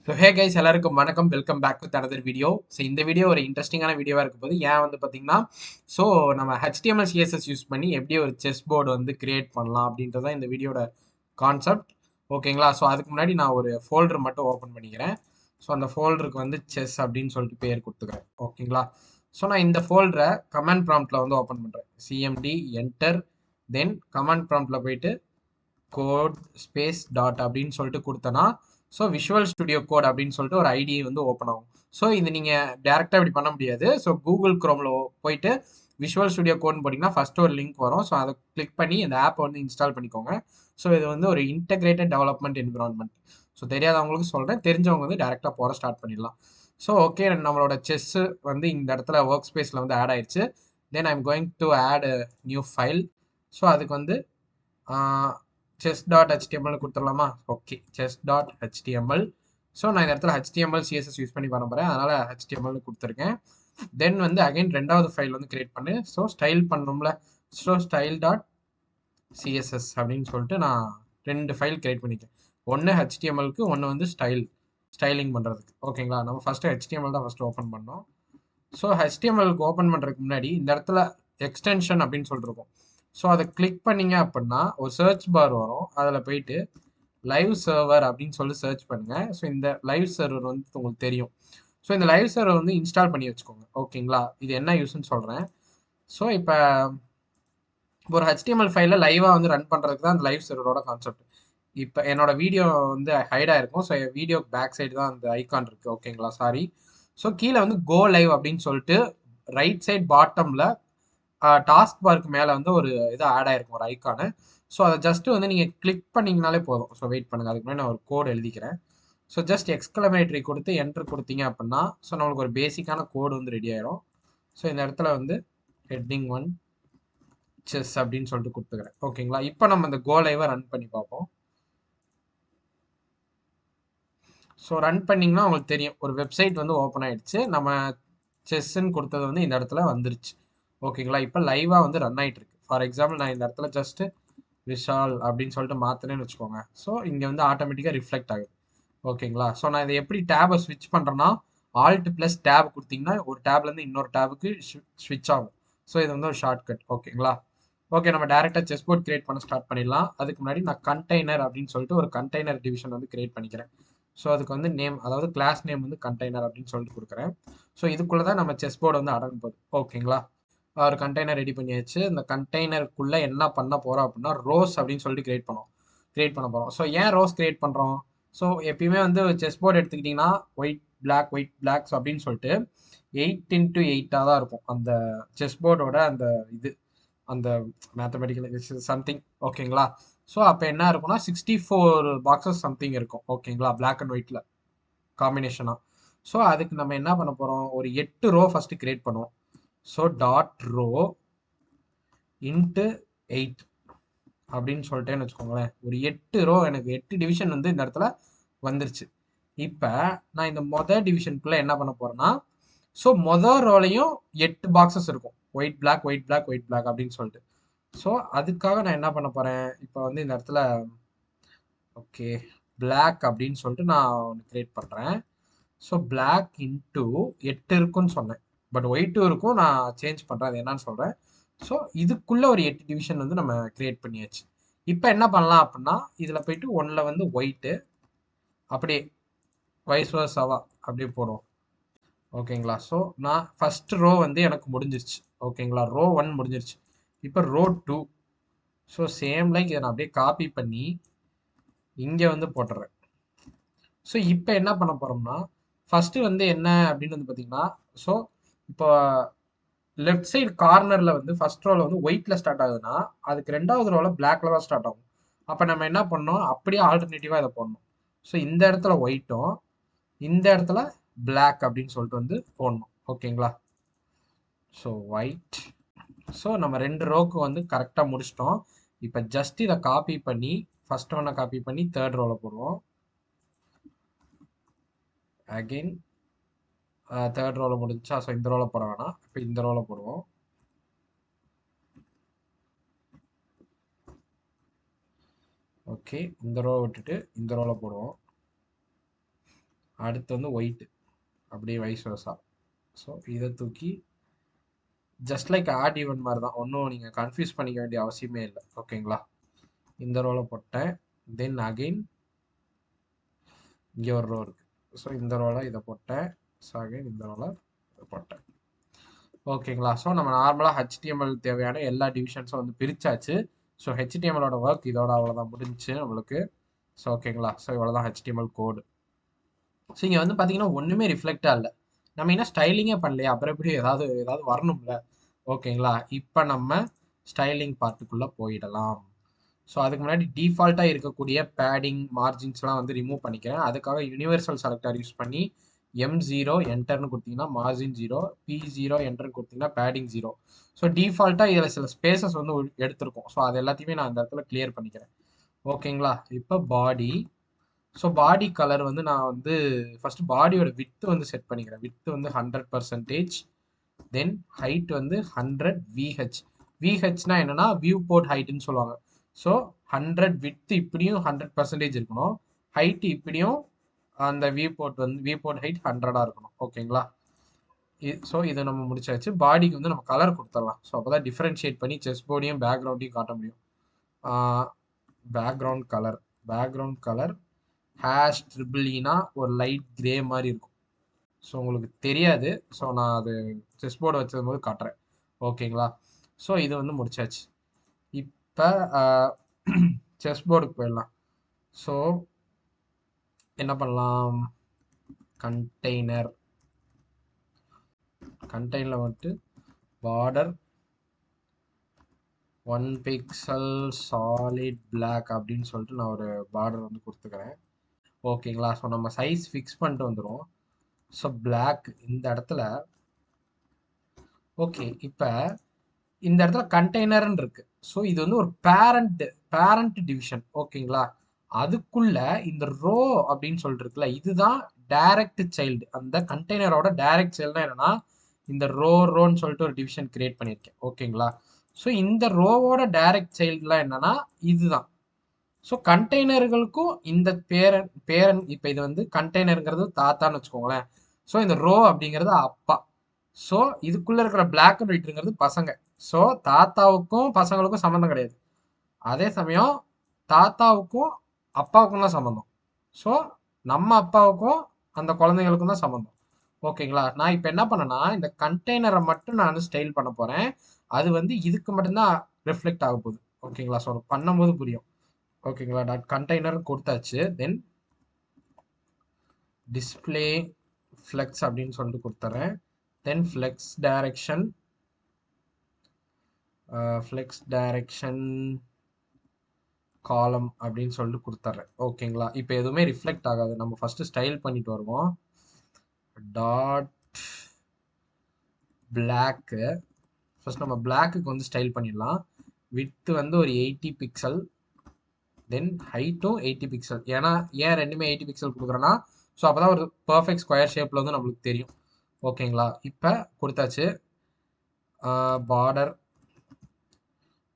So ஹே guys எல்லாருக்கும் வணக்கம், welcome back with another video. So இந்த வீடியோ ஒரு இன்ட்ரெஸ்டிங்கான வீடியோவாக இருக்க போது ஏன் வந்து பார்த்தீங்கன்னா, ஸோ நம்ம HTML CSS யூஸ் பண்ணி எப்படி ஒரு செஸ் போர்டு வந்து கிரியேட் பண்ணலாம் அப்படின்றத இந்த வீடியோட கான்செப்ட். ஓகேங்களா? ஸோ அதுக்கு முன்னாடி நான் ஒரு ஃபோல்டர் மட்டும் ஓப்பன் பண்ணிக்கிறேன். ஸோ அந்த ஃபோல்டருக்கு வந்து செஸ் அப்படின்னு சொல்லிட்டு பேர் கொடுத்துக்கிறேன். ஓகேங்களா? ஸோ நான் இந்த ஃபோல்டரை கமாண்ட் ப்ராம்ப்டில் வந்து ஓப்பன் பண்ணுறேன். சிஎம்டி என்டர், தென் கமாண்ட் ப்ராம்ப்டில் போயிட்டு கோட் ஸ்பேஸ் டாட் அப்படின்னு சொல்லிட்டு கொடுத்தனா, ஸோ விஷுவல் ஸ்டுடியோ கோட் அப்படின்னு சொல்லிட்டு ஒரு ஐடி வந்து ஓப்பன் ஆகும். ஸோ இது நீங்கள் டேரெக்டாக இப்படி பண்ண முடியாது. ஸோ கூகுள் குரோமில் போயிட்டு விஷுவல் ஸ்டுடியோ கோட்னு போட்டிங்கன்னா ஃபஸ்ட்டு ஒரு லிங்க் வரும். ஸோ அதை கிளிக் பண்ணி இந்த ஆப்பை வந்து இன்ஸ்டால் பண்ணிக்கோங்க. ஸோ இது வந்து ஒரு இன்டெகிரேட்டட் டெவலப்மெண்ட் என்விரான்மெண்ட். ஸோ தெரியாதவங்களுக்கு சொல்கிறேன், தெரிஞ்சவங்க வந்து டேரெக்டாக போகிற ஸ்டார்ட் பண்ணிடலாம். ஸோ ஓகே, நம்மளோட செஸ்ஸு வந்து இந்த இடத்துல ஒர்க் ஸ்பேஸில் வந்து ஆட் ஆயிடுச்சு. Then I'm going to add new file. So அதுக்கு வந்து chess டாட் ஹெச்டிஎம்எல் கொடுத்துடலாமா? Okay, chess dot HTML. So நான் இந்த இடத்துல HTML CSS யூஸ் பண்ணி பண்ண போகிறேன், அதனால் HTML கொடுத்துருக்கேன். தென் வந்து அகைன் ரெண்டாவது ஃபைல் வந்து கிரியேட் பண்ணு. ஸோ ஸ்டைல் பண்ணணும்ல, ஸோ ஸ்டைல் டாட் சிஎஸ்எஸ் அப்படின்னு சொல்லிட்டு நான் ரெண்டு ஃபைல் கிரியேட் பண்ணிக்கேன். ஒன்று HTMLக்கு, ஒன்று வந்து ஸ்டைலிங் பண்ணுறதுக்கு. ஓகேங்களா? நம்ம ஃபஸ்ட்டு HTML தான் ஃபஸ்ட்டு ஓப்பன் பண்ணோம். ஸோ HTMLக்கு ஓப்பன் பண்ணுறதுக்கு முன்னாடி இந்த இடத்துல எக்ஸ்டென்ஷன் அப்படின்னு சொல்லிட்டு இருக்கும். ஸோ அதை கிளிக் பண்ணீங்க அப்படின்னா ஒரு சர்ச் பார் வரும். அதில் போயிட்டு லைவ் சர்வர் அப்படின்னு சொல்லி சர்ச் பண்ணுங்க. ஸோ இந்த லைவ் சர்வர் வந்து உங்களுக்கு தெரியும். ஸோ இந்த லைவ் சர்வர் வந்து இன்ஸ்டால் பண்ணி வச்சுக்கோங்க. ஓகேங்களா? இது என்ன யூஸ்ன்னு சொல்கிறேன். ஸோ இப்போ ஒரு HTML ஃபைலில் லைவாக வந்து ரன் பண்ணுறதுக்கு தான் அந்த லைவ் சர்வரோட கான்செப்ட். இப்போ என்னோட வீடியோ வந்து ஹைடாக இருக்கும். ஸோ வீடியோ பேக் சைடு தான் அந்த ஐகான் இருக்குது. ஓகேங்களா? சாரி. ஸோ கீழே வந்து கோ லைவ் அப்படின்னு சொல்லிட்டு ரைட் சைட் பாட்டமில் டாஸ்க் பார்க்கு மேலே வந்து ஒரு இது ஆட் ஆயிருக்கும், ஒரு ஐக்கானு. ஸோ அதை ஜஸ்ட் வந்து நீங்கள் கிளிக் பண்ணிங்கனாலே போதும். ஸோ வெயிட் பண்ணுங்கள், அதுக்கு முன்னாடி நான் ஒரு கோட் எழுதிக்கிறேன். ஸோ ஜஸ்ட் எக்ஸ்க்ளமேட்டரி கொடுத்து என்ட்ரு கொடுத்தீங்க அப்படின்னா, ஸோ நம்மளுக்கு ஒரு பேசிக்கான கோடு வந்து ரெடி ஆயிரும். ஸோ இந்த இடத்துல வந்து ஹெட்டிங் 1 செஸ் அப்படின்னு சொல்லிட்டு கொடுத்துக்கிறேன். ஓகேங்களா? இப்போ நம்ம இந்த கோ லைவை ரன் பண்ணி பார்ப்போம். ஸோ ரன் பண்ணிங்கன்னா உங்களுக்கு தெரியும், ஒரு வெப்சைட் வந்து ஓப்பன் ஆயிடுச்சு. நம்ம செஸ்ன்னு கொடுத்தது வந்து இந்த இடத்துல வந்துருச்சு. ஓகேங்களா? இப்போ லைவாக வந்து ரன் ஆகிட்டு இருக்கு. ஃபார் எக்ஸாம்பிள் நான் இந்த இடத்துல ஜஸ்ட் விஷால் அப்படின்னு சொல்லிட்டு மாற்றினேன்னு வச்சுக்கோங்க. ஸோ இங்கே வந்து ஆட்டோமேட்டிக்காக ரிஃப்ளெக்ட் ஆகுது. ஓகேங்களா? ஸோ நான் இதை எப்படி டேபை ஸ்விட்ச் பண்ணுறேன்னா, ஆல்ட் ப்ளஸ் டேப் கொடுத்தீங்கன்னா ஒரு டேப்லேருந்து இன்னொரு டேபுக்கு ஸ்விட்ச் ஆகும். ஸோ இது வந்து ஒரு ஷார்ட்கட். ஓகேங்களா? ஓகே, நம்ம டேரெக்டாக செஸ் போர்ட் கிரியேட் பண்ண ஸ்டார்ட் பண்ணிடலாம். அதுக்கு முன்னாடி நான் கண்டெய்னர் அப்படின்னு சொல்லிட்டு ஒரு கண்டெய்னர் டிவிஷன் வந்து கிரியேட் பண்ணிக்கிறேன். ஸோ அதுக்கு வந்து நேம், அதாவது கிளாஸ் நேம் வந்து கண்டெய்னர் அப்படின்னு சொல்லிட்டு கொடுக்குறேன். ஸோ இதுக்குள்ளே தான் நம்ம செஸ் போர்டு வந்து அடங்க போகுது. ஓகேங்களா? ஒரு கண்டெய்னர் ரெடி பண்ணியாச்சு. இந்த கண்டெய்னருக்குள்ளே என்ன பண்ண போகிறோம் அப்படின்னா, ரோஸ் அப்படின்னு சொல்லிட்டு கிரியேட் பண்ண போகிறோம். ஸோ ஏன் ரோஸ் கிரியேட் பண்ணுறோம்? ஸோ எப்பயுமே வந்து செஸ் போர்டு எடுத்துக்கிட்டிங்கன்னா ஒயிட் பிளாக்ஸ் அப்படின்னு சொல்லிட்டு 8x8 தான் இருக்கும் அந்த செஸ் போர்டோட அந்த இது, அந்த மேத்தமெட்டிக்கல் சம்திங். ஓகேங்களா? ஸோ அப்போ என்ன இருக்கும்னா 64 பாக்ஸஸ் சம்திங் இருக்கும். ஓகேங்களா? பிளாக் அண்ட் ஒயிட்டில் காம்பினேஷனாக. ஸோ அதுக்கு நம்ம என்ன பண்ண போகிறோம், ஒரு 8 ரோ ஃபஸ்ட்டு கிரியேட் பண்ணுவோம். ஸோ டாட் ரோ இன்ட்டு 8 அப்படின்னு சொல்லிட்டேன்னு வச்சுக்கோங்களேன். ஒரு 8 ரோ, எனக்கு 8 டிவிஷன் வந்து இந்த இடத்துல வந்துருச்சு. இப்போ நான் இந்த டிவிஷனுக்குள்ளே என்ன பண்ண போகிறேன்னா, ஸோ ரோலையும் 8 பாக்ஸஸ் இருக்கும். White black white black white black அப்படின்னு சொல்லிட்டு. ஸோ அதுக்காக நான் என்ன பண்ண போகிறேன், இப்போ வந்து இந்த இடத்துல ஓகே பிளாக் அப்படின்னு சொல்லிட்டு நான் ஒன்று கிரியேட் பண்ணுறேன். ஸோ பிளாக் இன்ட்டு 8 இருக்குன்னு சொன்னேன், பட் ஒயிட்டும் இருக்கும். நான் சேஞ்ச் பண்ணுறேன், அது என்னன்னு சொல்கிறேன். ஸோ இதுக்குள்ளே ஒரு 8 டிவிஷன் வந்து நம்ம கிரியேட் பண்ணியாச்சு. இப்போ என்ன பண்ணலாம் அப்படின்னா, இதில் போயிட்டு ஒன்றில் வந்து ஒயிட்டு அப்படியே வைஸ் வர்சாவா அப்படியே போடுவோம். ஓகேங்களா? ஸோ நான் ஃபர்ஸ்ட் ரோ வந்து எனக்கு முடிஞ்சிருச்சு. ஓகேங்களா? ரோ 1 முடிஞ்சிருச்சு. இப்போ ரோ 2. ஸோ சேம் லைக் இதை நான் அப்படியே காப்பி பண்ணி இங்கே வந்து போட்டுறேன். ஸோ இப்போ என்ன பண்ண போகிறோம்னா, ஃபஸ்ட்டு வந்து என்ன அப்படின்னு வந்து பார்த்தீங்கன்னா, ஸோ இப்போ லெஃப்ட் சைடு கார்னரில் வந்து ஃபர்ஸ்ட் ரோவில் வந்து ஒயிட்டில் ஸ்டார்ட் ஆகுதுன்னா, அதுக்கு ரெண்டாவது ரோவில் பிளாக்ல தான் ஸ்டார்ட் ஆகும். அப்போ நம்ம என்ன பண்ணோம், அப்படியே ஆல்டர்னேட்டிவாக இதை போடணும். ஸோ இந்த இடத்துல ஒயிட்டும் இந்த இடத்துல பிளாக் அப்படின்னு சொல்லிட்டு வந்து போடணும். ஓகேங்களா? So white. ஸோ நம்ம ரெண்டு ரோக்கு வந்து கரெக்டாக முடிச்சிட்டோம். இப்போ ஜஸ்ட் இதை காப்பி பண்ணி ஃபர்ஸ்ட் ஒன்னை காப்பி பண்ணி தேர்ட் ரோவில் போடுவோம். அகெயின் தேர்ட் ரோவில் முடிஞ்சா, ஸோ இந்த ரோவில் போட வேணாம், இப்போ இந்த ரோவில் போடுவோம். ஓகே, இந்த ரோ விட்டுட்டு இந்த ரோவில் போடுவோம். அடுத்து வந்து ஒயிட், அப்படியே வைஸ் வர்சா. ஸோ இதை தூக்கி ஜஸ்ட் லைக் ஆட் ஈவன் மாதிரி தான், ஒன்றும் நீங்கள் கன்ஃபியூஸ் பண்ணிக்க வேண்டிய அவசியமே இல்லை. ஓகேங்களா, இந்த ரோவில் போட்டேன். தென் அகெயின் இங்கே ஒரு ரோ இருக்குது. ஸோ இந்த ரோவில் இதை போட்டேன். ஸோ அகெயின் இந்த ரோவில் இதை போட்டேன். ஓகேங்களா, ஸோ நம்ம நார்மலாக HTML தேவையான எல்லா டிவிஷன்ஸும் வந்து பிரிச்சாச்சு. ஸோ HTMLோட ஒர்க் இதோட அவ்வளோதான் முடிஞ்சுச்சு நம்மளுக்கு. ஸோ ஓகேங்களா, ஸோ இவ்வளோதான் HTML கோடு. ஸோ இங்கே வந்து பார்த்தீங்கன்னா ஒன்றுமே ரிஃப்ளெக்டாக இல்லை. நம்ம என்ன ஸ்டைலிங்கே பண்ணலையா, அப்புறம் எப்படி ஏதாவது வரணும்ல. ஓகேங்களா, இப்போ நம்ம ஸ்டைலிங் பார்ட்டுக்குள்ளே போயிடலாம். ஸோ அதுக்கு முன்னாடி டிஃபால்ட்டாக இருக்கக்கூடிய பேடிங் மார்ஜின்ஸ்லாம் வந்து ரிமூவ் பண்ணிக்கிறேன். அதுக்காக யூனிவர்சல் செலக்டர் யூஸ் பண்ணி M0 என்டர்னு கொடுத்தீங்கன்னா மார்ஜின் 0, P0 என்டர்னு கொடுத்தீங்கன்னா பேடிங் 0. ஸோ டிஃபால்ட்டாக இதில் சில ஸ்பேசஸ் வந்து எடுத்திருக்கும். ஸோ அது எல்லாத்தையுமே நான் அந்த இடத்துல கிளியர் பண்ணிக்கிறேன். ஓகேங்களா, இப்போ பாடி. ஸோ பாடி கலர் வந்து நான் வந்து ஃபர்ஸ்ட் பாடியோட வித்து வந்து செட் பண்ணிக்கிறேன். வித்து வந்து 100%. தென் ஹைட் வந்து 100 VH. VHனா என்னன்னா வியூ போர்ட் ஹைட்னு சொல்லுவாங்க. ஸோ 100 வித்து இப்படியும் 100% இருக்கணும், ஹைட் இப்படியும் அந்த வியூ போர்ட் ஹைட் 100 இருக்கணும். ஓகேங்களா, ஸோ இதை நம்ம முடிச்சாச்சு. பாடிக்கு வந்து நம்ம கலர் கொடுத்துடலாம். ஸோ அப்போ தான் டிஃப்ரென்ஷியேட் பண்ணி செஸ் போர்டையும் பேக்ரவுண்டையும் காட்ட முடியும். பேக்ரவுண்ட் கலர் ஹேஷ் ட்ரிபிள்னா ஒரு லைட் கிரே மாதிரி இருக்கும். ஸோ உங்களுக்கு தெரியாது, ஸோ நான் அது செஸ் போர்டு வச்சது போது காட்டுறேன். ஓகேங்களா, ஸோ இது வந்து முடிச்சாச்சு. இப்போ செஸ் போர்டுக்கு போயிடலாம். ஸோ என்ன பண்ணலாம், கண்டெய்னர் வந்துட்டு பார்டர் 1 பிக்சல் சாலிட் பிளாக் அப்படின்னு சொல்லிட்டு நான் ஒரு பார்டர் வந்து கொடுத்துக்கிறேன். ஓகேங்களா, ஸோ நம்ம சைஸ் ஃபிக்ஸ் பண்ணிட்டு வந்துடும். ஸோ பிளாக் இந்த இடத்துல. ஓகே, இப்போ இந்த இடத்துல கண்டெய்னர்னு இருக்கு. ஸோ இது வந்து ஒரு பேரண்ட் டிவிஷன். ஓகேங்களா, அதுக்குள்ள இந்த ரோ அப்படின்னு சொல்லிட்டு இருக்குல்ல, இதுதான் டைரக்ட் சைல்டு. அந்த கண்டெய்னரோட டைரக்ட் சைல்டுனா என்னன்னா இந்த ரோன்னு சொல்லிட்டு ஒரு டிவிஷன் கிரியேட் பண்ணியிருக்கேன். ஓகேங்களா, ஸோ இந்த ரோவோட டைரக்ட் சைல்டுலாம் என்னன்னா இதுதான். ஸோ கண்டெய்னர்களுக்கும் இந்த பேரன் இப்போ இது வந்து கண்டெய்னருங்கிறது தாத்தான்னு வச்சுக்கோங்களேன். ஸோ இந்த ரோ அப்படிங்கிறது அப்பா. ஸோ இதுக்குள்ள இருக்கிற பிளாக் அண்ட் ஒயிட்ங்கிறது பசங்க. ஸோ தாத்தாவுக்கும் பசங்களுக்கும் சம்மந்தம் கிடையாது. அதே சமயம் தாத்தாவுக்கும் அப்பாவுக்கும் தான் சம்மந்தம். ஸோ நம்ம அப்பாவுக்கும் அந்த குழந்தைங்களுக்கும் தான் சம்மந்தம். ஓகேங்களா, நான் இப்போ என்ன பண்ணேன்னா இந்த கண்டெய்னரை மட்டும் நான் ஸ்டைல் பண்ண போறேன். அது வந்து இதுக்கு மட்டும்தான் ரிஃப்ளெக்ட் ஆக போகுது. ஓகேங்களா, ஸோ பண்ணும்போது புரியும். ஓகேங்களா, டாட் கண்டெய்னர் கொடுத்தாச்சு. தென் டிஸ்பிளே ஃப்ளெக்ஸ் அப்படின்னு சொல்லிட்டு கொடுத்துறேன். தென் ஃப்ளெக்ஸ் டைரக்ஷன் காலம் அப்படின்னு சொல்லிட்டு கொடுத்துட்றேன். ஓகேங்களா, இப்போ எதுவுமே ரிஃப்ளெக்ட் ஆகாது. நம்ம ஃபர்ஸ்ட் ஸ்டைல் பண்ணிட்டு வருவோம். டாட் பிளாக்கு ஃபர்ஸ்ட் நம்ம பிளாக்குக்கு வந்து ஸ்டைல் பண்ணிடலாம். வித்து வந்து ஒரு 80 பிக்சல். தென் ஹைட்டும் 80 பிக்சல். ஏன் ரெண்டுமே 80 பிக்சல் கொடுக்குறேன்னா ஸோ அப்போ தான் ஒரு பர்ஃபெக்ட் ஸ்கொயர் ஷேப்பில் வந்து நம்மளுக்கு தெரியும். ஓகேங்களா, இப்போ கொடுத்தாச்சு. பார்டர்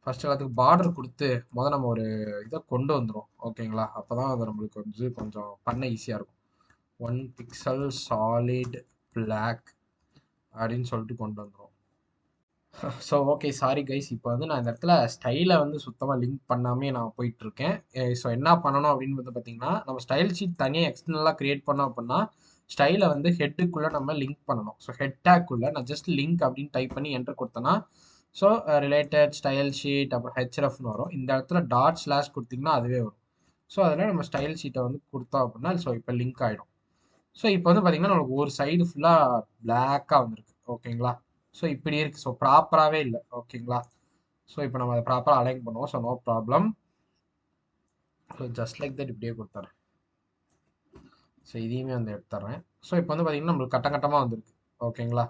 ஃபர்ஸ்ட் எல்லாத்துக்கும் பார்டர் கொடுத்து நம்ம ஒரு இதை கொண்டு வந்துடும். ஓகேங்களா, அப்போ தான் அது நம்மளுக்கு வந்து கொஞ்சம் பண்ண ஈஸியாக இருக்கும். 1 பிக்சல் சாலிட் பிளாக் அப்படின்னு சொல்லிட்டு கொண்டு வந்துடும். ஸோ ஓகே, சாரி கைஸ், இப்போ வந்து நான் இந்த இடத்துல ஸ்டைலை வந்து சுத்தமாக லிங்க் பண்ணாமே நான் போயிட்டு இருக்கேன். ஸோ என்ன பண்ணணும் அப்படின்னு வந்து பார்த்தீங்கன்னா, நம்ம ஸ்டைல் ஷீட் தனியாக எக்ஸ்டர்னலாக கிரியேட் பண்ணோம் அப்படின்னா ஸ்டைலை வந்து ஹெட்டுக்குள்ளே நம்ம லிங்க் பண்ணணும். ஸோ ஹெட் டேக்குள்ளே நான் ஜஸ்ட் லிங்க் அப்படின்னு டைப் பண்ணி என்டர் கொடுத்தேன்னா ஸோ ரிலேட்டட் ஸ்டைல் ஷீட் அப்புறம் ஹெச்எஃப்னு வரும். இந்த இடத்துல டாட் ஸ்லாஷ் கொடுத்தீங்கன்னா அதுவே வரும். ஸோ அதில் நம்ம ஸ்டைல் ஷீட்டை வந்து கொடுத்தோம் அப்படின்னா ஸோ இப்போ லிங்க் ஆகிடும். ஸோ இப்போ வந்து பார்த்தீங்கன்னா நமக்கு ஒரு சைடு ஃபுல்லாக பிளாக்காக வந்திருக்கு. ஓகேங்களா, ஸோ இப்படி இருக்குது. ஸோ ப்ராப்பராகவே இல்லை. ஓகேங்களா, ஸோ இப்போ நம்ம அதை ப்ராப்பராக அலைன் பண்ணுவோம். So no problem. So just like that இப்படியே கொடுத்துறேன். ஸோ இதையுமே வந்து எடுத்துறேன். ஸோ இப்போ வந்து பார்த்தீங்கன்னா நம்மளுக்கு கட்டமாக வந்திருக்கு. ஓகேங்களா,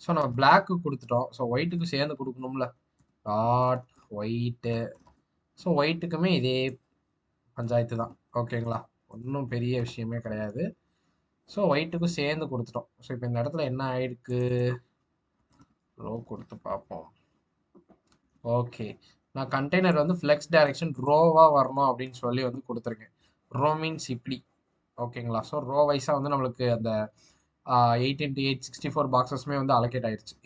ஸோ நம்ம பிளாக்கு கொடுத்துட்டோம். ஸோ ஒயிட்டுக்கு சேர்ந்து கொடுக்கணும்ல, டாட் ஒயிட்டு. ஸோ ஒயிட்டுக்குமே இதே பஞ்சாயத்து தான். ஓகேங்களா, ஒன்றும் பெரிய விஷயமே கிடையாது. ஸோ ஒயிட்டுக்கும் சேர்ந்து கொடுத்துட்டோம். ஸோ இப்போ இந்த இடத்துல என்ன ஆயிருக்கு, ரோ கொடுத்து பார்ப்போம். ஓகே, நான் கண்டெய்னர் வந்து ஃப்ளெக்ஸ் டைரக்ஷன் ரோவாக வரணும் அப்படின்னு சொல்லி வந்து கொடுத்துருக்கேன். ரோ மீன்ஸ் இப்படி. ஓகேங்களா? ஸோ ரோ வைஸாக வந்து நம்மளுக்கு அந்த 8x8 64 பாக்ஸஸுமே வந்து அலோகேட் ஆயிடுச்சு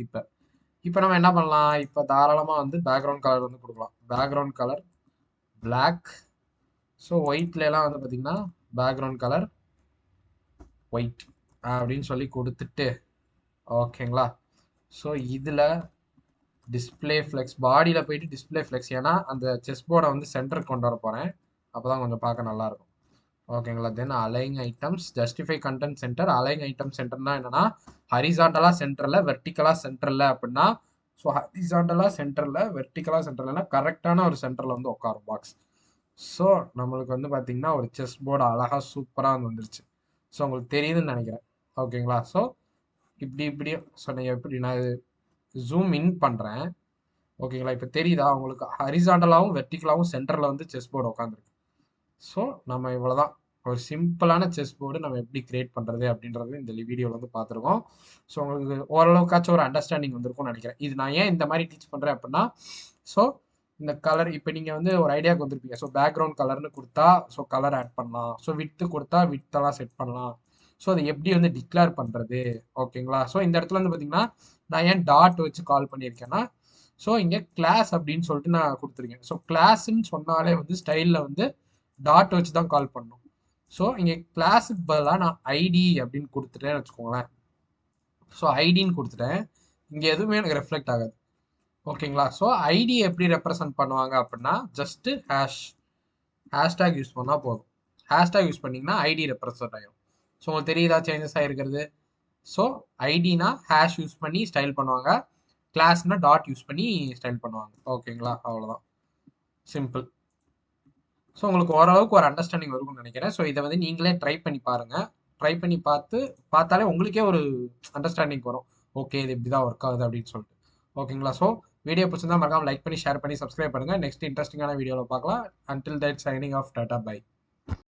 இப்போ நம்ம என்ன பண்ணலாம்? இப்போ தாராளமாக வந்து பேக்ரவுண்ட் கலர் வந்து கொடுக்கலாம். Background colour black. ஸோ ஒயிட்லலாம் வந்து பார்த்தீங்கன்னா பேக்ரவுண்ட் கலர் ஒயிட் அப்படின்னு சொல்லி கொடுத்துட்டு ஓகேங்களா? ஸோ இதில் டிஸ்பிளே ஃப்ளெக்ஸ் பாடியில் போயிட்டு டிஸ்பிளே ஃப்ளெக்ஸ், ஏன்னா அந்த செஸ் போர்டை வந்து சென்டருக்கு கொண்டு வர போகிறேன். அப்போ தான் கொஞ்சம் பார்க்க நல்லாயிருக்கும். ஓகேங்களா? Then align items, justify content center. Align item சென்டர்னா என்னன்னா ஹரிசாண்டலாக சென்டரில், வெர்டிக்கலாக சென்டரில் அப்படின்னா, ஸோ ஹரிசாண்டலாக சென்டரில், வெர்டிக்கலாக சென்டர்லனா கரெக்டான ஒரு சென்டரில் வந்து உட்காரும் பாக்ஸ். ஸோ நம்மளுக்கு வந்து பார்த்தீங்கன்னா ஒரு செஸ் போர்டு அழகாக சூப்பராக வந்து வந்துருச்சு. ஸோ உங்களுக்கு தெரியுதுன்னு நினைக்கிறேன். ஓகேங்களா? ஸோ இப்படி ஸோ நான் எப்படி நான் ஜூம் இன் பண்ணுறேன். ஓகேங்களா? இப்போ தெரியுதா உங்களுக்கு? ஹரிசாண்டலாகவும் வெர்டிக்கலாகவும் சென்டரில் வந்து செஸ் போர்டு உட்காந்துருக்கு. ஸோ நம்ம இவ்வளோதான், ஒரு சிம்பிளான செஸ் போர்டு நம்ம எப்படி கிரியேட் பண்ணுறது அப்படின்றது இந்த வீடியோவில் வந்து பார்த்துருக்கோம். ஸோ உங்களுக்கு ஓரளவுக்காச்சும் ஒரு அண்டர்ஸ்டாண்டிங் வந்திருக்கும்னு நினைக்கிறேன். இது நான் ஏன் இந்த மாதிரி டீச் பண்ணுறேன் அப்படின்னா, ஸோ இந்த கலர் இப்போ நீங்கள் வந்து ஒரு ஐடியாவுக்கு வந்திருப்பீங்க. ஸோ பேக்ரவுண்ட் கலர்னு கொடுத்தா ஸோ கலர் ஆட் பண்ணலாம். ஸோ வித்து கொடுத்தா வித்தெல்லாம் செட் பண்ணலாம். ஸோ அதை எப்படி வந்து டிக்ளேர் பண்ணுறது? ஓகேங்களா? ஸோ இந்த இடத்துல வந்து பார்த்தீங்கன்னா நான் ஏன் டாட் வச்சு கால் பண்ணியிருக்கேன்னா, ஸோ இங்கே கிளாஸ் அப்படின்னு சொல்லிட்டு நான் கொடுத்துருக்கேன். ஸோ கிளாஸ்ன்னு சொன்னாலே வந்து ஸ்டைலில் வந்து டாட் வச்சு தான் கால் பண்ணணும். ஸோ இங்கே கிளாஸுக்கு பதிலாக நான் ஐடி அப்படின்னு கொடுத்துட்டேன்னு வச்சுக்கோங்களேன். ஸோ ஐடின்னு கொடுத்துட்டேன். இங்கே எதுவுமே எனக்கு ரெஃப்ளெக்ட் ஆகாது. ஓகேங்களா? ஸோ ஐடி எப்படி ரெப்ரசன்ட் பண்ணுவாங்க அப்படின்னா, ஜஸ்ட்டு ஹேஷ்டேக் யூஸ் பண்ணால் போதும். ஹேஷ்டேக் யூஸ் பண்ணிங்கன்னா ஐடி ரெப்ரசன்ட் ஆகிடும். ஸோ உங்களுக்கு தெரியுதா சேஞ்சஸ் ஆகிருக்கிறது? ஸோ ஐடினா ஹேஷ் யூஸ் பண்ணி ஸ்டைல் பண்ணுவாங்க, கிளாஸ்னா டாட் யூஸ் பண்ணி ஸ்டைல் பண்ணுவாங்க. ஓகேங்களா? அவ்வளோதான், சிம்பிள். ஸோ உங்களுக்கு ஓரளவுக்கு ஒரு அண்டர்ஸ்டாண்டிங் வரும்னு நினைக்கிறேன். ஸோ இதை வந்து நீங்களே ட்ரை பண்ணி பாருங்கள். ட்ரை பண்ணி பார்த்தாலே உங்களுக்கே ஒரு அண்டர்ஸ்டாண்டிங் வரும். ஓகே, இது இப்படி தான் ஒர்க் ஆகுது அப்படின்னு சொல்லிட்டு. ஓகேங்களா? ஸோ வீடியோ பிடிச்சிருந்தா மறக்காம லைக் பண்ணி ஷேர் பண்ணி சப்ஸ்கிரைப் பண்ணுங்கள். நெக்ஸ்ட் இன்ட்ரெஸ்டிங்கான வீடியோவில் பார்க்கலாம். Until that signing off, tata, by.